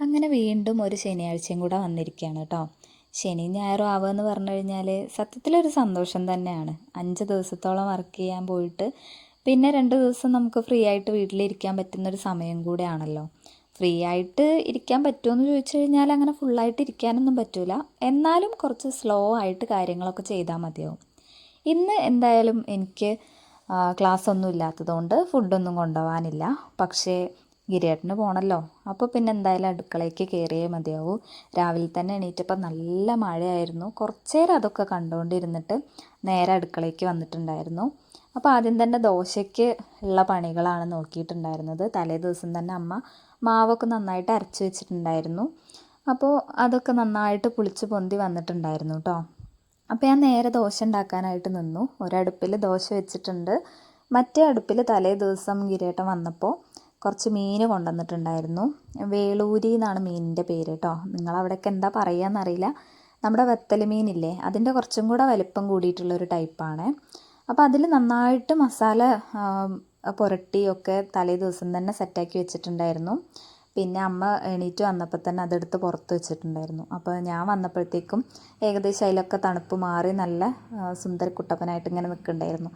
അങ്ങനെ വീണ്ടും ഒരു ശനിയാഴ്ചയും കൂടെ വന്നിരിക്കുകയാണ് കേട്ടോ. ശനിയും ഞായറും ആവുകയെന്ന് പറഞ്ഞു കഴിഞ്ഞാൽ സത്യത്തിലൊരു സന്തോഷം തന്നെയാണ്. 5 ദിവസത്തോളം വർക്ക് ചെയ്യാൻ പോയിട്ട് പിന്നെ 2 ദിവസം നമുക്ക് ഫ്രീ ആയിട്ട് വീട്ടിലിരിക്കാൻ പറ്റുന്നൊരു സമയം കൂടെയാണല്ലോ. ഫ്രീ ആയിട്ട് ഇരിക്കാൻ പറ്റുമെന്ന് ചോദിച്ചു കഴിഞ്ഞാൽ അങ്ങനെ ഫുള്ളായിട്ട് ഇരിക്കാനൊന്നും പറ്റില്ല. എന്നാലും കുറച്ച് സ്ലോ ആയിട്ട് കാര്യങ്ങളൊക്കെ ചെയ്താൽ മതിയാവും. ഇന്ന് എന്തായാലും എനിക്ക് ക്ലാസ് ഒന്നും ഇല്ലാത്തതുകൊണ്ട് ഫുഡൊന്നും കൊണ്ടുപോകാനില്ല. പക്ഷേ ഗിരിയേട്ടന് പോകണമല്ലോ. അപ്പോൾ പിന്നെ എന്തായാലും അടുക്കളയ്ക്ക് കയറിയേ മതിയാവൂ. രാവിലെ തന്നെ എണീറ്റപ്പോൾ നല്ല മഴയായിരുന്നു. കുറച്ച് നേരം അതൊക്കെ കണ്ടുകൊണ്ടിരുന്നിട്ട് നേരെ അടുക്കളയ്ക്ക് വന്നിട്ടുണ്ടായിരുന്നു. അപ്പോൾ ആദ്യം തന്നെ ദോശയ്ക്ക് ഉള്ള പണികളാണ് നോക്കിയിട്ടുണ്ടായിരുന്നത്. തലേ ദിവസം തന്നെ അമ്മ മാവൊക്കെ നന്നായിട്ട് അരച്ച് വെച്ചിട്ടുണ്ടായിരുന്നു. അപ്പോൾ അതൊക്കെ നന്നായിട്ട് പുളിച്ച് പൊന്തി വന്നിട്ടുണ്ടായിരുന്നു കേട്ടോ. അപ്പോൾ ഞാൻ നേരെ ദോശ ഉണ്ടാക്കാനായിട്ട് നിന്നു. ഒരടുപ്പിൽ ദോശ വെച്ചിട്ടുണ്ട്. മറ്റേ അടുപ്പിൽ തലേ ദിവസം ഗിരിയേട്ടൻ വന്നപ്പോൾ കുറച്ച് മീൻ കൊണ്ടുവന്നിട്ടുണ്ടായിരുന്നു. വേളൂരി എന്നാണ് മീനിൻ്റെ പേര് കേട്ടോ. നിങ്ങളവിടെയൊക്കെ എന്താ പറയുകയെന്നറിയില്ല. നമ്മുടെ വെത്തൽ മീനില്ലേ, അതിൻ്റെ കുറച്ചും കൂടെ വലിപ്പം കൂടിയിട്ടുള്ളൊരു ടൈപ്പാണ്. അപ്പോൾ അതിൽ നന്നായിട്ട് മസാല പുരട്ടിയൊക്കെ തലേ ദിവസം തന്നെ സെറ്റാക്കി വെച്ചിട്ടുണ്ടായിരുന്നു. പിന്നെ അമ്മ എണീറ്റ് വന്നപ്പോൾ തന്നെ അതെടുത്ത് പുറത്ത് വെച്ചിട്ടുണ്ടായിരുന്നു. അപ്പോൾ ഞാൻ വന്നപ്പോഴത്തേക്കും ഏകദേശം അതിലൊക്കെ തണുപ്പ് മാറി നല്ല സുന്ദരക്കുട്ടപ്പനായിട്ട് ഇങ്ങനെ നിൽക്കുന്നുണ്ടായിരുന്നു.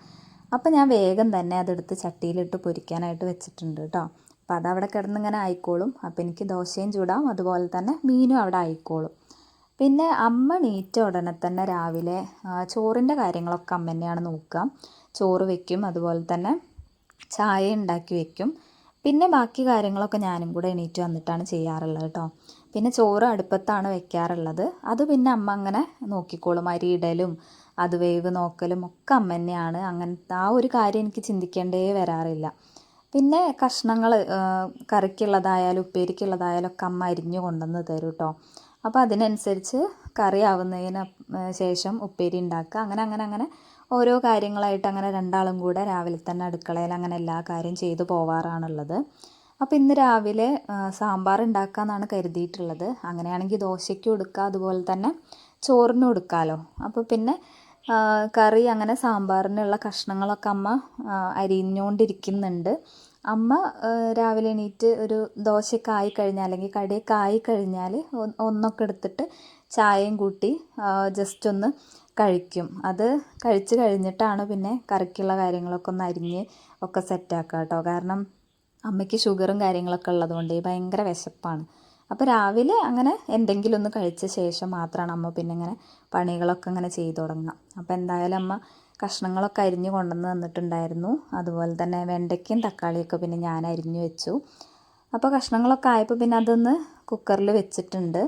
അപ്പോൾ ഞാൻ വേഗം തന്നെ അതെടുത്ത് ചട്ടിയിലിട്ട് പൊരിക്കാനായിട്ട് വെച്ചിട്ടുണ്ട് കേട്ടോ. അപ്പോൾ അതവിടെ കിടന്നിങ്ങനെ ആയിക്കോളും. അപ്പോൾ എനിക്ക് ദോശയും ചൂടാം, അതുപോലെ തന്നെ മീനും അവിടെ ആയിക്കോളും. പിന്നെ അമ്മ എണീറ്റ ഉടനെ തന്നെ രാവിലെ ചോറിൻ്റെ കാര്യങ്ങളൊക്കെ അമ്മ തന്നെയാണ് നോക്കുക. ചോറ് വെക്കും, അതുപോലെ തന്നെ ചായ ഉണ്ടാക്കി വെക്കും. പിന്നെ ബാക്കി കാര്യങ്ങളൊക്കെ ഞാനും കൂടെ എണീറ്റ് വന്നിട്ടാണ് ചെയ്യാറുള്ളത് കേട്ടോ. പിന്നെ ചോറ് അടുപ്പത്താണ് വെക്കാറുള്ളത്. അത് പിന്നെ അമ്മ അങ്ങനെ നോക്കിക്കോളും. അരി ഇടലും അത് വേവ് നോക്കലും ഒക്കെ അമ്മ തന്നെയാണ്. അങ്ങനത്തെ ആ ഒരു കാര്യം എനിക്ക് ചിന്തിക്കേണ്ടേ വരാറില്ല. പിന്നെ കഷ്ണങ്ങൾ കറിക്കുള്ളതായാലും ഉപ്പേരിക്കുള്ളതായാലും ഒക്കെ അമ്മ അരിഞ്ഞു കൊണ്ടുവന്ന് തരും കേട്ടോ. അപ്പോൾ അതിനനുസരിച്ച് കറി ആവുന്നതിന് ശേഷം ഉപ്പേരി ഉണ്ടാക്കുക. അങ്ങനെ അങ്ങനെ അങ്ങനെ ഓരോ കാര്യങ്ങളായിട്ട് അങ്ങനെ രണ്ടാളും കൂടെ രാവിലെ തന്നെ അടുക്കളയിൽ അങ്ങനെ എല്ലാ കാര്യം ചെയ്തു പോവാറാണുള്ളത്. അപ്പോൾ ഇന്ന് രാവിലെ സാമ്പാർ ഉണ്ടാക്കാമെന്നാണ് കരുതിയിട്ടുള്ളത്. അങ്ങനെയാണെങ്കിൽ ദോശയ്ക്കും എടുക്കാം, അതുപോലെ തന്നെ ചോറിനും എടുക്കാമല്ലോ. അപ്പോൾ പിന്നെ കറി അങ്ങനെ സാമ്പാറിനുള്ള കഷ്ണങ്ങളൊക്കെ അമ്മ അരിഞ്ഞുകൊണ്ടിരിക്കുന്നുണ്ട്. അമ്മ രാവിലെ എണീറ്റ് ഒരു ദോശയൊക്കെ ആയിക്കഴിഞ്ഞാൽ അല്ലെങ്കിൽ കടിയൊക്കെ ആയിക്കഴിഞ്ഞാൽ ഒന്നൊക്കെ എടുത്തിട്ട് ചായയും കൂട്ടി ജസ്റ്റ് ഒന്ന് കഴിക്കും. അത് കഴിച്ച് കഴിഞ്ഞിട്ടാണ് പിന്നെ കറിക്കുള്ള കാര്യങ്ങളൊക്കെ ഒന്ന് അരിഞ്ഞ് ഒക്കെ സെറ്റാക്കുക കേട്ടോ. കാരണം അമ്മയ്ക്ക് ഷുഗറും കാര്യങ്ങളൊക്കെ ഉള്ളതുകൊണ്ട് ഭയങ്കര വിശപ്പാണ്. അപ്പോൾ രാവിലെ അങ്ങനെ എന്തെങ്കിലും ഒന്ന് കഴിച്ച ശേഷം മാത്രമാണ് അമ്മ പിന്നെ ഇങ്ങനെ പണികളൊക്കെ ഇങ്ങനെ ചെയ്തു തുടങ്ങുക. അപ്പോൾ എന്തായാലും അമ്മ കഷ്ണങ്ങളൊക്കെ അരിഞ്ഞ് കൊണ്ടുവന്ന് തന്നിട്ടുണ്ടായിരുന്നു. അതുപോലെ തന്നെ വെണ്ടയ്ക്കയും തക്കാളിയൊക്കെ പിന്നെ ഞാൻ അരിഞ്ഞു വെച്ചു. അപ്പോൾ കഷ്ണങ്ങളൊക്കെ ആയപ്പോൾ പിന്നെ അതൊന്ന് കുക്കറിൽ വെച്ചിട്ടുണ്ട്.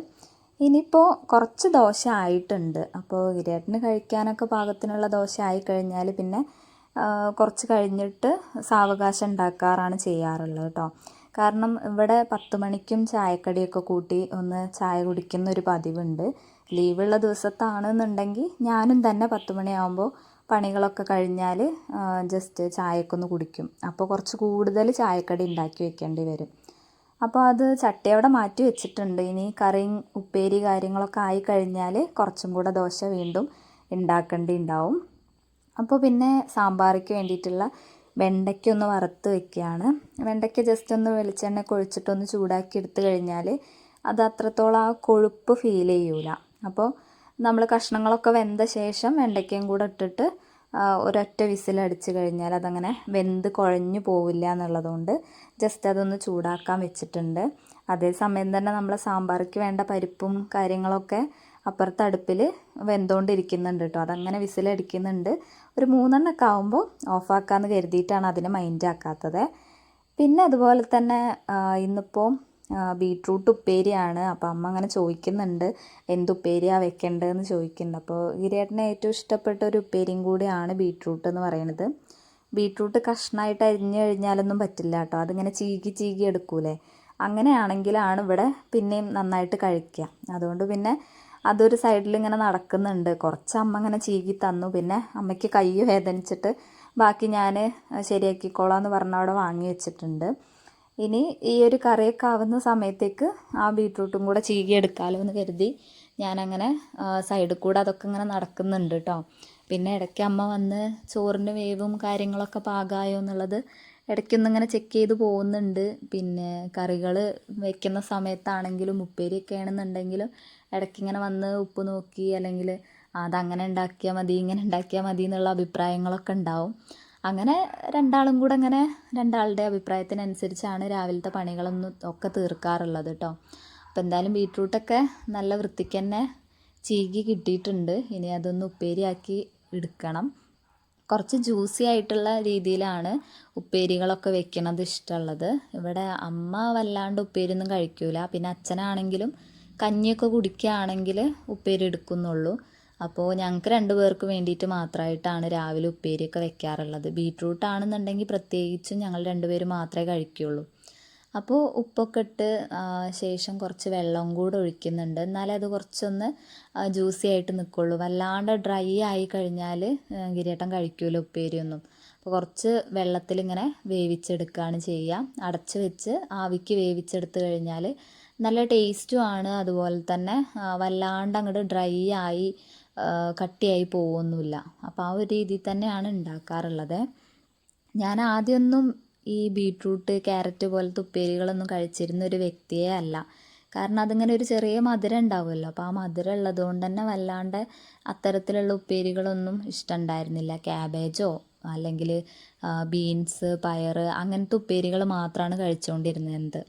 ഇനിയിപ്പോൾ കുറച്ച് ദോശ ആയിട്ടുണ്ട്. അപ്പോൾ ഗിരിയേട്ടന് കഴിക്കാനൊക്കെ പാകത്തിനുള്ള ദോശ ആയിക്കഴിഞ്ഞാൽ പിന്നെ കുറച്ച് കഴിഞ്ഞിട്ട് സാവകാശം ഉണ്ടാക്കാറാണ് ചെയ്യാറുള്ളത് കേട്ടോ. കാരണം ഇവിടെ 10 മണിക്കും ചായക്കടിയൊക്കെ കൂട്ടി ഒന്ന് ചായ കുടിക്കുന്ന ഒരു പതിവുണ്ട്. ലീവുള്ള ദിവസത്താണെന്നുണ്ടെങ്കിൽ ഞാനും തന്നെ 10 മണിയാകുമ്പോൾ പണികളൊക്കെ കഴിഞ്ഞാൽ ജസ്റ്റ് ചായയൊക്കെ ഒന്ന് കുടിക്കും. അപ്പോൾ കുറച്ച് കൂടുതൽ ചായക്കടി ഉണ്ടാക്കി വെക്കേണ്ടി വരും. അപ്പോൾ അത് ചട്ടി അവിടെ മാറ്റി വെച്ചിട്ടുണ്ട്. ഇനി കറിയും ഉപ്പേരി കാര്യങ്ങളൊക്കെ ആയിക്കഴിഞ്ഞാൽ കുറച്ചും കൂടെ ദോശ വീണ്ടും ഉണ്ടാക്കേണ്ടി ഉണ്ടാവും. അപ്പോൾ പിന്നെ സാമ്പാറിക്ക് വേണ്ടിയിട്ടുള്ള വെണ്ടയ്ക്ക ഒന്ന് വറുത്ത് വെക്കുകയാണ്. വെണ്ടയ്ക്ക ജസ്റ്റ് ഒന്ന് വെളിച്ചെണ്ണ ഒഴിച്ചിട്ടൊന്ന് ചൂടാക്കി എടുത്തു കഴിഞ്ഞാൽ അത് അത്രത്തോളം ആ കൊഴുപ്പ് ഫീൽ ചെയ്യൂല. അപ്പോൾ നമ്മൾ കഷ്ണങ്ങളൊക്കെ വെന്ത ശേഷം വെണ്ടയ്ക്കയും കൂടെ ഇട്ടിട്ട് ഒരൊറ്റ വിസിലടിച്ച് കഴിഞ്ഞാൽ അതങ്ങനെ വെന്ത് കുഴഞ്ഞു പോവില്ല എന്നുള്ളതുകൊണ്ട് ജസ്റ്റ് അതൊന്ന് ചൂടാക്കാൻ വെച്ചിട്ടുണ്ട്. അതേസമയം തന്നെ നമ്മൾ സാമ്പാറിക്ക് വേണ്ട പരിപ്പും കാര്യങ്ങളൊക്കെ അപ്പുറത്തെ അടുപ്പിൽ വെന്തുകൊണ്ടിരിക്കുന്നുണ്ട് കേട്ടോ. അതങ്ങനെ വിസിലടിക്കുന്നുണ്ട്. ഒരു 3 എണ്ണമൊക്കെ ആകുമ്പോൾ ഓഫാക്കാമെന്ന് കരുതിയിട്ടാണ് അതിനെ മൈൻഡ് ആക്കാത്തത്. പിന്നെ അതുപോലെ തന്നെ ഇന്നിപ്പോൾ ബീട്രൂട്ട് ഉപ്പേരിയാണ്. അപ്പോൾ അമ്മ അങ്ങനെ ചോദിക്കുന്നുണ്ട് എന്തുപ്പേരിയാണ് വെക്കേണ്ടതെന്ന് ചോദിക്കുന്നുണ്ട്. അപ്പോൾ ഗിരിയേട്ടന് ഏറ്റവും ഇഷ്ടപ്പെട്ട ഒരു ഉപ്പേരിയും കൂടിയാണ് ബീട്രൂട്ട് എന്ന് പറയുന്നത്. ബീട്രൂട്ട് കഷ്ണമായിട്ട് അരിഞ്ഞു കഴിഞ്ഞാലൊന്നും പറ്റില്ല കേട്ടോ. അതിങ്ങനെ ചീകി ചീകി എടുക്കൂലേ, അങ്ങനെയാണെങ്കിലാണ് ഇവിടെ പിന്നെയും നന്നായിട്ട് കഴിക്കുക. അതുകൊണ്ട് പിന്നെ അതൊരു സൈഡിൽ ഇങ്ങനെ നടക്കുന്നുണ്ട്. കുറച്ച് അമ്മ ഇങ്ങനെ ചീകി തന്നു. പിന്നെ അമ്മയ്ക്ക് കൈ വേദനിച്ചിട്ട് ബാക്കി ഞാൻ ശരിയാക്കിക്കോളാം എന്ന് പറഞ്ഞ് അവിടെ വാങ്ങി വെച്ചിട്ടുണ്ട്. ഇനി ഈ ഒരു കറിയൊക്കെ ആവുന്ന സമയത്തേക്ക് ആ ബീട്രൂട്ടും കൂടെ ചീകി എടുക്കാമല്ലോ എന്ന് കരുതി ഞാനങ്ങനെ സൈഡിൽ കൂടെ അതൊക്കെ ഇങ്ങനെ നടക്കുന്നുണ്ട് കേട്ടോ. പിന്നെ ഇടയ്ക്ക് അമ്മ വന്ന് ചോറിൻ്റെ വേവും കാര്യങ്ങളൊക്കെ പാകമായോ എന്നുള്ളത് ഇടയ്ക്കൊന്നിങ്ങനെ ചെക്ക് ചെയ്ത് പോകുന്നുണ്ട്. പിന്നെ കറികൾ വെക്കുന്ന സമയത്താണെങ്കിലും ഉപ്പേരിയൊക്കെ ആണെന്നുണ്ടെങ്കിലും ഇടയ്ക്കിങ്ങനെ വന്ന് ഉപ്പ് നോക്കി, അല്ലെങ്കിൽ അതങ്ങനെ ഉണ്ടാക്കിയാൽ മതി ഇങ്ങനെ ഉണ്ടാക്കിയാൽ മതി എന്നുള്ള അഭിപ്രായങ്ങളൊക്കെ ഉണ്ടാവും. അങ്ങനെ രണ്ടാളും കൂടെ അങ്ങനെ രണ്ടാളുടെ അഭിപ്രായത്തിനനുസരിച്ചാണ് രാവിലത്തെ പണികളൊന്നും ഒക്കെ തീർക്കാറുള്ളത് കേട്ടോ. അപ്പോൾ എന്തായാലും ബീട്രൂട്ടൊക്കെ നല്ല വൃത്തിക്ക് തന്നെ ചീകി കിട്ടിയിട്ടുണ്ട്. ഇനി അതൊന്ന് ഉപ്പേരിയാക്കി എടുക്കണം. കുറച്ച് ജ്യൂസി ആയിട്ടുള്ള രീതിയിലാണ് ഉപ്പേരികളൊക്കെ വെക്കണത് ഇഷ്ടമുള്ളത്. ഇവിടെ അമ്മ വല്ലാണ്ട് ഉപ്പേരിയൊന്നും കഴിക്കൂല. പിന്നെ അച്ഛനാണെങ്കിലും കഞ്ഞിയൊക്കെ കുടിക്കുകയാണെങ്കിൽ ഉപ്പേരി എടുക്കുന്നുള്ളൂ. അപ്പോൾ ഞങ്ങൾക്ക് 2 പേർക്ക് വേണ്ടിയിട്ട് മാത്രമായിട്ടാണ് രാവിലെ ഉപ്പേരിയൊക്കെ വെക്കാറുള്ളത്. ബീട്രൂട്ട് ആണെന്നുണ്ടെങ്കിൽ പ്രത്യേകിച്ചും ഞങ്ങൾ 2 പേര് മാത്രമേ കഴിക്കുകയുള്ളൂ. അപ്പോൾ ഉപ്പൊക്കെ ഇട്ട് ശേഷം കുറച്ച് വെള്ളം കൂടെ ഒഴിക്കുന്നുണ്ട്. എന്നാലേ അത് കുറച്ചൊന്ന് ജ്യൂസി ആയിട്ട് നിൽക്കുള്ളൂ. വല്ലാണ്ട് ഡ്രൈ ആയി കഴിഞ്ഞാൽ ഗിരിയേട്ടൻ കഴിക്കൂല ഉപ്പേരിയൊന്നും. അപ്പോൾ കുറച്ച് വെള്ളത്തിലിങ്ങനെ വേവിച്ചെടുക്കുകയാണ് ചെയ്യുക. അടച്ച് വെച്ച് ആവിക്ക് വേവിച്ചെടുത്ത് കഴിഞ്ഞാൽ നല്ല ടേസ്റ്റും ആണ്. അതുപോലെ തന്നെ വല്ലാണ്ട് അങ്ങോട്ട് ഡ്രൈ ആയി കട്ടിയായി പോവുമൊന്നുമില്ല. അപ്പോൾ ആ ഒരു രീതിയിൽ തന്നെയാണ് ഉണ്ടാക്കാറുള്ളത്. ഞാൻ ആദ്യമൊന്നും ഈ ബീട്രൂട്ട് ക്യാരറ്റ് പോലത്തെ ഉപ്പേരികളൊന്നും കഴിച്ചിരുന്ന ഒരു വ്യക്തിയേ അല്ല. കാരണം അതിങ്ങനെ ഒരു ചെറിയ മധുരം ഉണ്ടാവുമല്ലോ. അപ്പോൾ ആ മധുരം ഉള്ളത് കൊണ്ട് തന്നെ വല്ലാണ്ട് അത്തരത്തിലുള്ള ഉപ്പേരികളൊന്നും ഇഷ്ടമുണ്ടായിരുന്നില്ല. ക്യാബേജോ അല്ലെങ്കിൽ ബീൻസ്, പയർ അങ്ങനത്തെ ഉപ്പേരികൾ മാത്രമാണ് കഴിച്ചുകൊണ്ടിരുന്നത്.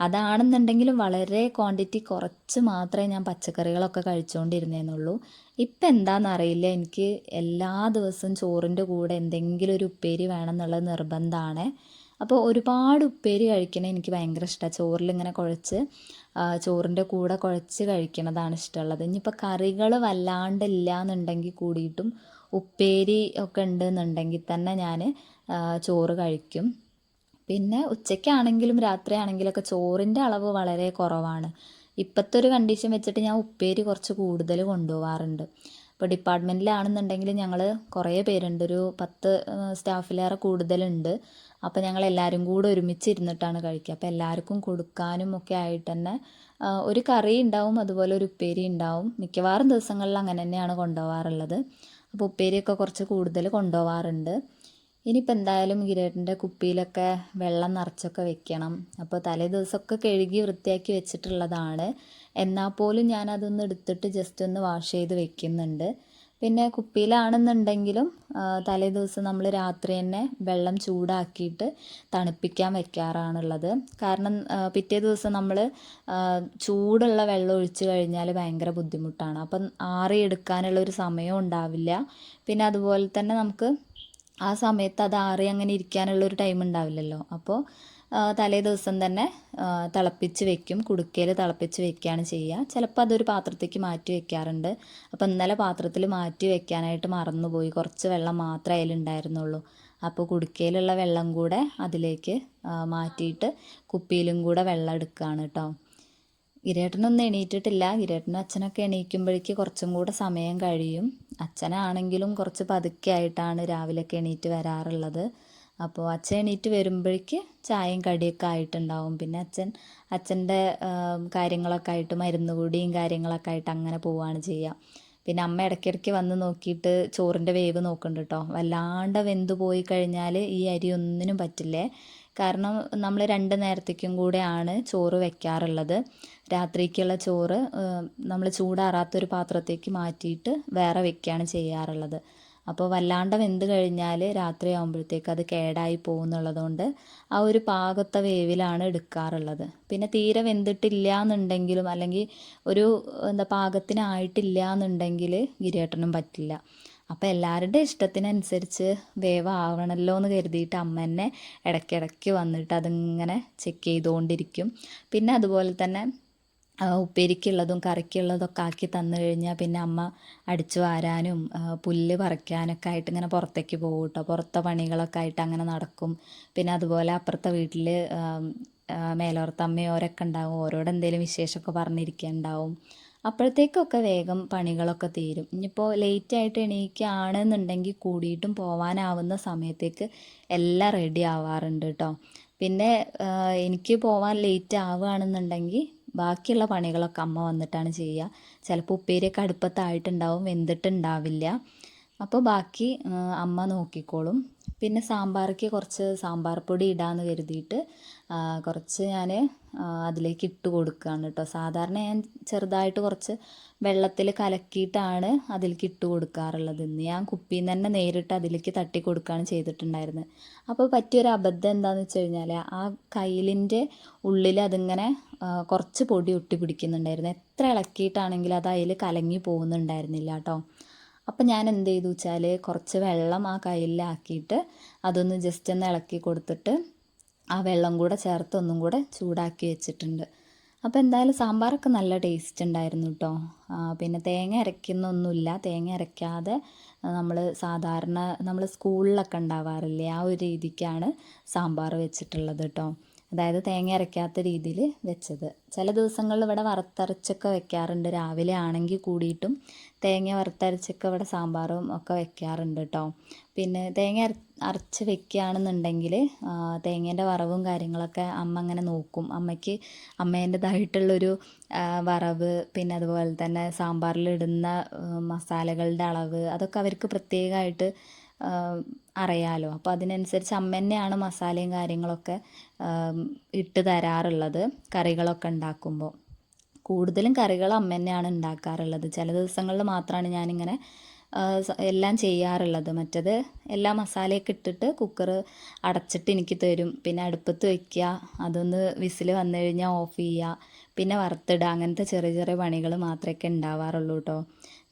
അതാണെന്നുണ്ടെങ്കിലും വളരെ ക്വാണ്ടിറ്റി കുറച്ച് മാത്രമേ ഞാൻ പച്ചക്കറികളൊക്കെ കഴിച്ചുകൊണ്ടിരുന്നേന്നുള്ളൂ. ഇപ്പം എന്താണെന്നറിയില്ല, എനിക്ക് എല്ലാ ദിവസവും ചോറിൻ്റെ കൂടെ എന്തെങ്കിലും ഒരു ഉപ്പേരി വേണം എന്നുള്ളത് നിർബന്ധമാണ്. അപ്പോൾ ഒരുപാട് ഉപ്പേരി കഴിക്കണത് എനിക്ക് ഭയങ്കര ഇഷ്ടമാണ്. ചോറിലിങ്ങനെ കുഴച്ച് ചോറിൻ്റെ കൂടെ കുഴച്ച് കഴിക്കണതാണ് ഇഷ്ടമുള്ളത്. ഇനിയിപ്പോൾ കറികൾ വല്ലാണ്ടില്ല എന്നുണ്ടെങ്കിൽ കൂടിയിട്ടും ഉപ്പേരി ഒക്കെ ഉണ്ടെന്നുണ്ടെങ്കിൽ തന്നെ ഞാൻ ചോറ് കഴിക്കും. പിന്നെ ഉച്ചയ്ക്കാണെങ്കിലും രാത്രിയാണെങ്കിലുമൊക്കെ ചോറിൻ്റെ അളവ് വളരെ കുറവാണ്. ഇപ്പോഴത്തെ ഒരു കണ്ടീഷൻ വെച്ചിട്ട് ഞാൻ ഉപ്പേരി കുറച്ച് കൂടുതൽ കൊണ്ടുപോകാറുണ്ട്. ഇപ്പോൾ ഡിപ്പാർട്ട്മെൻറ്റിലാണെന്നുണ്ടെങ്കിൽ ഞങ്ങൾ കുറേ പേരുണ്ട്, ഒരു 10 സ്റ്റാഫിലേറെ കൂടുതലുണ്ട്. അപ്പോൾ ഞങ്ങൾ എല്ലാവരും കൂടെ ഒരുമിച്ചിരുന്നിട്ടാണ് കഴിക്കുക. അപ്പോൾ എല്ലാവർക്കും കൊടുക്കാനും ഒക്കെ ആയിട്ട് തന്നെ ഒരു കറി ഉണ്ടാവും, അതുപോലെ ഒരു ഉപ്പേരി ഉണ്ടാവും. മിക്കവാറും ദിവസങ്ങളിൽ അങ്ങനെ തന്നെയാണ് കൊണ്ടുപോകാറുള്ളത്. അപ്പോൾ ഉപ്പേരിയൊക്കെ കുറച്ച് കൂടുതൽ കൊണ്ടുപോകാറുണ്ട്. ഇനിയിപ്പോൾ എന്തായാലും ഗിരേട്ടൻ്റെ കുപ്പിയിലൊക്കെ വെള്ളം നിറച്ചൊക്കെ വെക്കണം. അപ്പോൾ തലേ ദിവസമൊക്കെ കഴുകി വൃത്തിയാക്കി വെച്ചിട്ടുള്ളതാണ്. എന്നാൽ പോലും ഞാനതൊന്ന് എടുത്തിട്ട് ജസ്റ്റ് ഒന്ന് വാഷ് ചെയ്ത് വെക്കുന്നുണ്ട്. പിന്നെ കുപ്പിയിലാണെന്നുണ്ടെങ്കിലും തലേ ദിവസം നമ്മൾ രാത്രി തന്നെ വെള്ളം ചൂടാക്കിയിട്ട് തണുപ്പിക്കാൻ വെക്കാറാണുള്ളത്. കാരണം പിറ്റേ ദിവസം നമ്മൾ ചൂടുള്ള വെള്ളം ഒഴിച്ച് കഴിഞ്ഞാൽ ഭയങ്കര ബുദ്ധിമുട്ടാണ്. അപ്പം ആറിയെടുക്കാനുള്ളൊരു സമയവും ഉണ്ടാവില്ല. പിന്നെ അതുപോലെ തന്നെ നമുക്ക് ആ സമയത്ത് അത് ആറി അങ്ങനെ ഇരിക്കാനുള്ളൊരു ടൈം ഉണ്ടാവില്ലല്ലോ. അപ്പോൾ തലേ ദിവസം തന്നെ തിളപ്പിച്ച് വെക്കും. കുടുക്കയിൽ തിളപ്പിച്ച് വെക്കുകയാണ് ചെയ്യുക. ചിലപ്പോൾ അതൊരു പാത്രത്തേക്ക് മാറ്റി വെക്കാറുണ്ട്. അപ്പോൾ ഇന്നലെ പാത്രത്തിൽ മാറ്റി വെക്കാനായിട്ട് മറന്നുപോയി. കുറച്ച് വെള്ളം മാത്രമേ അതിലുണ്ടായിരുന്നുള്ളൂ. അപ്പോൾ കുടുക്കയിലുള്ള വെള്ളം കൂടെ അതിലേക്ക് മാറ്റിയിട്ട് കുപ്പിയിലും കൂടെ വെള്ളം എടുക്കുകയാണ് കേട്ടോ. ഗിരേട്ടനൊന്നും എണീറ്റിട്ടില്ല. ഗിരേട്ടനും അച്ഛനൊക്കെ എണീക്കുമ്പോഴേക്ക് കുറച്ചും കൂടെ സമയം കഴിയും. അച്ഛനാണെങ്കിലും കുറച്ച് പതുക്കെ ആയിട്ടാണ് രാവിലെയൊക്കെ എണീറ്റ് വരാറുള്ളത്. അപ്പോൾ അച്ഛൻ എണീറ്റ് വരുമ്പോഴേക്ക് ചായയും കടിയൊക്കെ ആയിട്ടുണ്ടാവും. പിന്നെ അച്ഛൻ്റെ കാര്യങ്ങളൊക്കെ ആയിട്ട് മരുന്ന് കൂടിയും കാര്യങ്ങളൊക്കെ ആയിട്ട് അങ്ങനെ പോവുകയാണ് ചെയ്യുക. പിന്നെ അമ്മ ഇടയ്ക്കിടയ്ക്ക് വന്ന് നോക്കിയിട്ട് ചോറിൻ്റെ വേവ് നോക്കുന്നുണ്ട് കേട്ടോ. വല്ലാണ്ട് വെന്ത് പോയി കഴിഞ്ഞാൽ ഈ അരി ഒന്നിനും പറ്റില്ലേ. കാരണം നമ്മൾ 2 നേരത്തേക്കും കൂടെയാണ് ചോറ് വെക്കാറുള്ളത്. രാത്രിക്കുള്ള ചോറ് നമ്മൾ ചൂടാറാത്തൊരു പാത്രത്തേക്ക് മാറ്റിയിട്ട് വേറെ വെക്കുകയാണ് ചെയ്യാറുള്ളത്. അപ്പോൾ വല്ലാണ്ട് വെന്ത് കഴിഞ്ഞാൽ രാത്രിയാകുമ്പോഴത്തേക്ക് അത് കേടായി പോകുന്നുള്ളതുകൊണ്ട് ആ ഒരു പാകത്തെ വേവിലാണ് എടുക്കാറുള്ളത്. പിന്നെ തീരെ വെന്തിട്ടില്ല എന്നുണ്ടെങ്കിലും അല്ലെങ്കിൽ ഒരു പാകത്തിനായിട്ടില്ല എന്നുണ്ടെങ്കിൽ ഗിരിയേട്ടനും പറ്റില്ല. അപ്പോൾ എല്ലാവരുടെ ഇഷ്ടത്തിനനുസരിച്ച് വേവാവണമല്ലോ എന്ന് കരുതിയിട്ട് അമ്മ തന്നെ ഇടയ്ക്കിടയ്ക്ക് വന്നിട്ട് അതിങ്ങനെ ചെക്ക് ചെയ്തുകൊണ്ടിരിക്കും. പിന്നെ അതുപോലെ തന്നെ ഉപ്പേരിക്കുള്ളതും കറിക്കുള്ളതൊക്കെ ആക്കി തന്നു കഴിഞ്ഞാൽ പിന്നെ അമ്മ അടിച്ചു വാരാനും പുല്ല് പറിക്കാനൊക്കെ ആയിട്ട് ഇങ്ങനെ പുറത്തേക്ക് പോകും കേട്ടോ. പുറത്തെ പണികളൊക്കെ ആയിട്ട് അങ്ങനെ നടക്കും. പിന്നെ അതുപോലെ അപ്പുറത്തെ വീട്ടിൽ മേലോർത്തമ്മയോരൊക്കെ ഉണ്ടാവും. ഓരോട് എന്തെങ്കിലും വിശേഷമൊക്കെ പറഞ്ഞിരിക്കുന്നുണ്ടാവും. അപ്പോഴത്തേക്കൊക്കെ വേഗം പണികളൊക്കെ തീരും. ഇനിയിപ്പോൾ ലേറ്റായിട്ട് എണീക്കുകയാണെന്നുണ്ടെങ്കിൽ കൂടിയിട്ടും പോവാനാവുന്ന സമയത്തേക്ക് എല്ലാം റെഡി ആവാറുണ്ട് കേട്ടോ. പിന്നെ എനിക്ക് പോവാൻ ലേറ്റ് ആവുകയാണെന്നുണ്ടെങ്കിൽ ബാക്കിയുള്ള പണികളൊക്കെ അമ്മ വന്നിട്ടാണ് ചെയ്യുക. ചിലപ്പോൾ ഉപ്പേരിയൊക്കെ അടുപ്പത്തായിട്ടുണ്ടാവും, വെന്തിട്ടുണ്ടാവില്ല. അപ്പോൾ ബാക്കി അമ്മ നോക്കിക്കോളും. പിന്നെ സാമ്പാർക്ക് കുറച്ച് സാമ്പാർ പൊടി ഇടാമെന്ന് കരുതിയിട്ട് കുറച്ച് ഞാൻ അതിലേക്ക് ഇട്ട് കൊടുക്കുകയാണ് കേട്ടോ. സാധാരണ ഞാൻ ചെറുതായിട്ട് കുറച്ച് വെള്ളത്തിൽ കലക്കിയിട്ടാണ് അതിലേക്ക് ഇട്ട് കൊടുക്കാറുള്ളത്. ഇന്ന് ഞാൻ കുപ്പിയിൽ നിന്ന് തന്നെ നേരിട്ട് അതിലേക്ക് തട്ടി കൊടുക്കുകയാണ് ചെയ്തിട്ടുണ്ടായിരുന്നത്. അപ്പോൾ പറ്റിയൊരു അബദ്ധം എന്താണെന്ന് വെച്ച് കഴിഞ്ഞാൽ ആ കയ്യിലിൻ്റെ ഉള്ളിൽ അതിങ്ങനെ കുറച്ച് പൊടി ഒട്ടി പിടിക്കുന്നുണ്ടായിരുന്നു. എത്ര ഇളക്കിയിട്ടാണെങ്കിലും അത് അതിൽ കലങ്ങി പോകുന്നുണ്ടായിരുന്നില്ല കേട്ടോ. അപ്പം ഞാൻ എന്ത് ചെയ്തു വെച്ചാൽ കുറച്ച് വെള്ളം ആ കയ്യിലാക്കിയിട്ട് അതൊന്ന് ജസ്റ്റ് ഒന്ന് ഇളക്കി കൊടുത്തിട്ട് ആ വെള്ളം കൂടെ ചേർത്ത് ഒന്നും കൂടെ ചൂടാക്കി വെച്ചിട്ടുണ്ട്. അപ്പോൾ എന്തായാലും സാമ്പാറൊക്കെ നല്ല ടേസ്റ്റ് ഉണ്ടായിരുന്നു കേട്ടോ. പിന്നെ തേങ്ങ അരയ്ക്കുന്നൊന്നുമില്ല, തേങ്ങ അരയ്ക്കാതെ നമ്മൾ സാധാരണ നമ്മൾ സ്കൂളിലൊക്കെ ഉണ്ടാവാറില്ലേ ആ ഒരു രീതിക്കാണ് സാമ്പാർ വെച്ചിട്ടുള്ളത് കേട്ടോ. അതായത് തേങ്ങ അരയ്ക്കാത്ത രീതിയിൽ വെച്ചത്. ചില ദിവസങ്ങളിൽ ഇവിടെ വറുത്തരച്ചൊക്കെ വെക്കാറുണ്ട്, രാവിലെ ആണെങ്കിൽ കൂടിയിട്ടും തേങ്ങ വറുത്തരച്ചൊക്കെ ഇവിടെ സാമ്പാറും ഒക്കെ വെക്കാറുണ്ട് കേട്ടോ. പിന്നെ തേങ്ങ അരച്ച് വെക്കുകയാണെന്നുണ്ടെങ്കിൽ തേങ്ങേൻ്റെ വറവും കാര്യങ്ങളൊക്കെ അമ്മ അങ്ങനെ നോക്കും. അമ്മയ്ക്ക് അമ്മേൻ്റെതായിട്ടുള്ളൊരു വറവ്, പിന്നെ അതുപോലെ തന്നെ സാമ്പാറിലിടുന്ന മസാലകളുടെ അളവ് അതൊക്കെ അവർക്ക് പ്രത്യേകമായിട്ട് അറിയാലോ. അപ്പോൾ അതിനനുസരിച്ച് അമ്മ തന്നെയാണ് മസാലയും കാര്യങ്ങളൊക്കെ ഇട്ട് തരാറുള്ളത് കറികളൊക്കെ ഉണ്ടാക്കുമ്പോൾ. കൂടുതലും കറികൾ അമ്മ തന്നെയാണ് ഉണ്ടാക്കാറുള്ളത്. ചില ദിവസങ്ങളിൽ മാത്രമാണ് ഞാനിങ്ങനെ എല്ലാം ചെയ്യാറുള്ളത്. മറ്റത് എല്ലാ മസാലയൊക്കെ ഇട്ടിട്ട് കുക്കർ അടച്ചിട്ട് എനിക്ക് തരും. പിന്നെ അടുപ്പത്ത് വയ്ക്കുക, അതൊന്ന് വിസിൽ വന്നു കഴിഞ്ഞാൽ ഓഫ് ചെയ്യുക, പിന്നെ വറുത്തിടുക, അങ്ങനത്തെ ചെറിയ ചെറിയ പണികൾ മാത്രമേ ഉണ്ടാവാറുള്ളൂ കേട്ടോ.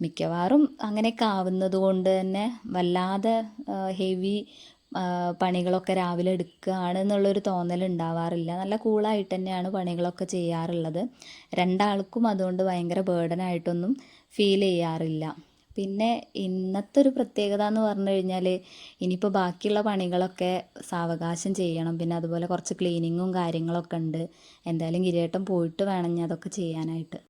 മിക്കവാറും അങ്ങനെയൊക്കെ ആവുന്നത് കൊണ്ട് തന്നെ വല്ലാതെ ഹെവി പണികളൊക്കെ രാവിലെ എടുക്കുകയാണ് എന്നുള്ളൊരു തോന്നൽ ഉണ്ടാവാറില്ല. നല്ല കൂളായിട്ട് തന്നെയാണ് പണികളൊക്കെ ചെയ്യാറുള്ളത്. രണ്ടാൾക്കും അതുകൊണ്ട് ഭയങ്കര ബേർഡനായിട്ടൊന്നും ഫീൽ ചെയ്യാറില്ല. പിന്നെ ഇന്നത്തെ ഒരു പ്രത്യേകത എന്ന് പറഞ്ഞു കഴിഞ്ഞാൽ ഇനിയിപ്പോൾ ബാക്കിയുള്ള പണികളൊക്കെ സാവകാശം ചെയ്യണം. പിന്നെ അതുപോലെ കുറച്ച് ക്ലീനിങ്ങും കാര്യങ്ങളൊക്കെ ഉണ്ട്. എന്തായാലും ഗിരിയേട്ടൻ പോയിട്ട് വേണം ഞാൻ അതൊക്കെ ചെയ്യാനായിട്ട്.